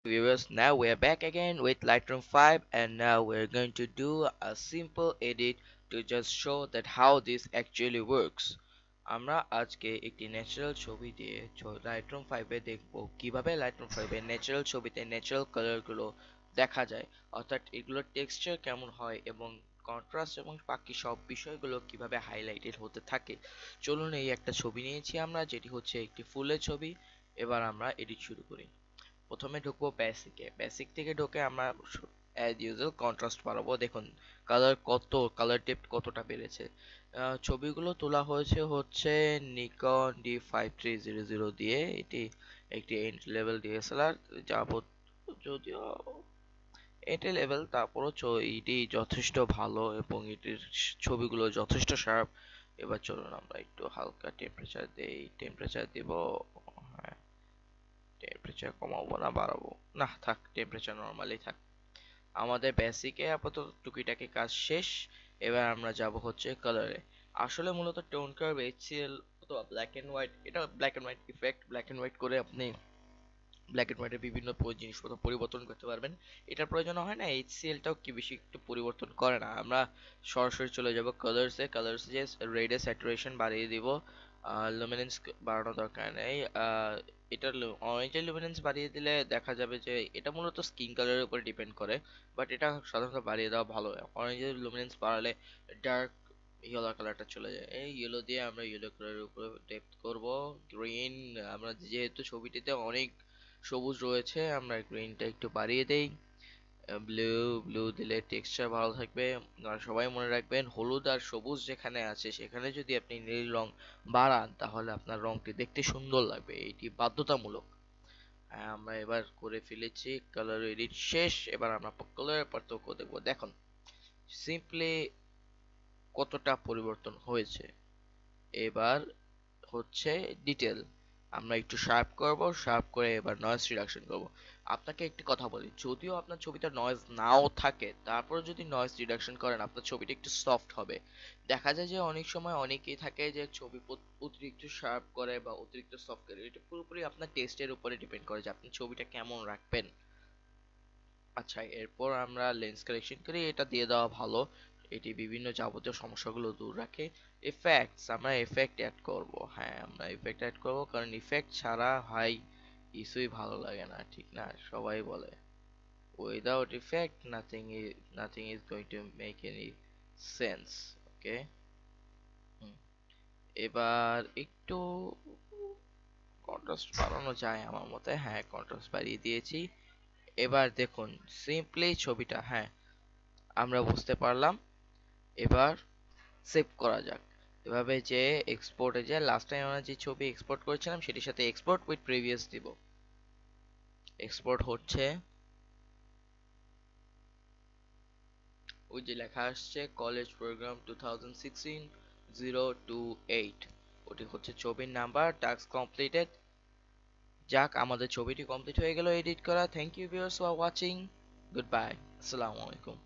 Viewers, now we are back again with Lightroom 5 and now we're going to do a simple edit to just show that how this actually works. আমরা আজকে একটি natural ছবি দিয়ে Lightroom 5 এ দেখব কিভাবে Lightroom 5 a natural ছবিতে natural colour গুলো দেখা যায়, অর্থাৎ এগুলোর টেক্সচার কেমন হয় এবং কন্ট্রাস্ট এবং বাকি সব বিষয়গুলো কিভাবে হাইলাইটেড হতে থাকে। চলুন, এই একটা ছবি নিয়েছি আমরা, যেটি হচ্ছে একটি ফুলের ছবি। এবার আমরা এডিট শুরু করি। প্রথমে ঢুকবো বেসিকে, বেসিক থেকে ঢুকে আমরা অ্যাজ ইউজুয়াল কন্ট্রাস্ট বাড়াবো। দেখুন কালার ডেপথ কতটা বেড়েছে। ছবিগুলো তোলা হয়েছে হচ্ছে নিকন D5300 দিয়ে। এটি একটি এন্ট্রি লেভেল ডিএসএলআর, যাবত যদিও এন্ট্রি লেভেল, তারপরও এটি যথেষ্ট ভালো এবং এটির ছবিগুলো যথেষ্ট শার্প। এবার চলুন আমরা একটু হালকা টেম্পারেচার দেই, টেম্পারেচার দিব। হ্যাঁ, টেম্পারেচার কমাবো না বাড়াবো? না, থাক, টেম্পারেচার নরমালি থাক। আমাদের বেসিকে আপাতত টুকিটাকি কাজ শেষ। এবার আমরা যাব হচ্ছে কালারে। আসলে মূলত টোন কার্ভ, এইচসিএল অথবা ব্ল্যাক এন্ড হোয়াইট, এটা black and white effect, black and white করে আপনি ব্ল্যাক এন্ড হোয়াইটের বিভিন্ন জিনিসপত্র পরিবর্তন করতে পারবেন। এটার প্রয়োজন হয় না, এইচসিএলটাও কি বেশি একটু পরিবর্তন করে না। আমরা সরাসরি চলে যাব কালার্সে। কালার্সে যে রেডে স্যাচুরেশন বাড়িয়ে দিব, লুমিনেন্স বাড়ানোর দরকার নেই। এটার অরেঞ্জের লুমিনেন্স বাড়িয়ে দিলে দেখা যাবে যে এটা মূলত স্কিন কালারের উপর ডিপেন্ড করে, বাট এটা সাধারণত বাড়িয়ে দেওয়া ভালো। অরেঞ্জের লুমিনেন্স বাড়ালে ডার্ক ইয়েলো কালারটা চলে যায়। এই ইয়েলো দিয়ে আমরা ইয়েলো কালারের উপরে ডেপথ করব। গ্রিন, আমরা যেহেতু ছবিটিতে অনেক সবুজ রয়েছে, আমরা গ্রিনটা একটু বাড়িয়ে দেই। ব্লু, ব্লু দিলে টেক্সচার ভালো থাকবে। আর সবাই মনে রাখবেন, হলুদ আর সবুজ যেখানে আছে সেখানে যদি আপনি নীল রং বাড়ান তাহলে আপনার রংটি দেখতে সুন্দর লাগবে, এটি বাধ্যতামূলক। হ্যাঁ, আমরা এবার করে ফেলেছি, কালার এডিট শেষ। এবার আমরা কালারের পার্থক্য দেখবো। দেখুন সিম্পলি কতটা পরিবর্তন হয়েছে। এবার হচ্ছে ডিটেল, আমরা একটু শার্প করব, শার্প করে এবার নয়েজ রিডাকশন করব। আপনাকে একটি কথা বলি, যদিও আপনার ছবিতে নয়েজ নাও থাকে, তারপর যদি নয়েজ রিডাকশন করেন আপনার ছবিটা একটু সফট হবে। দেখা যায় যে অনেক সময় অনেকেই থাকে যে ছবি অতিরিক্ত শার্প করে বা অতিরিক্ত সফট করে। এটা পুরোপুরি আপনার টেস্টের উপরে ডিপেন্ড করে যে আপনি ছবিটা কেমন রাখবেন। আচ্ছা, এরপর আমরা লেন্স কারেকশন করি, এটা দিয়ে দেওয়া ভালো। এটি বিভিন্ন যাবতীয় সমস্যাগুলো দূর রাখে। এফেক্টস, আমরা এফেক্ট অ্যাড করব। হ্যাঁ, আমরা এফেক্ট অ্যাড করব, কারণ ইফেক্ট ছাড়া ভাই কিছুই ভালো লাগে না, ঠিক না? সবাই বলে without effect nothing is going to make any sense. Okay, এবার একটু কন্ট্রাস্ট বাড়ানো যায় আমার মতে। হ্যাঁ, কন্ট্রাস্ট বাড়িয়ে দিয়েছি। এবার দেখুন সিম্পলি ছবিটা, হ্যাঁ, আমরা বুঝতে পারলাম। এবার সেভ করা যাক। এভাবে যে এক্সপোর্টে যে লাস্ট টাইম আমরা যে ছবি এক্সপোর্ট করেছিলাম সেটির সাথে এক্সপোর্ট উইথ প্রিভিয়াস দিব। এক্সপোর্ট হচ্ছে, ওই যে লেখা আসছে কলেজ প্রোগ্রাম 2016 028, ওটি হচ্ছে ছবির নাম্বার। Task completed. যাক, আমাদের ছবিটি কমপ্লিট হয়ে গেল এডিট করা। Thank you viewers for watching. Good bye, আসসালামু আলাইকুম।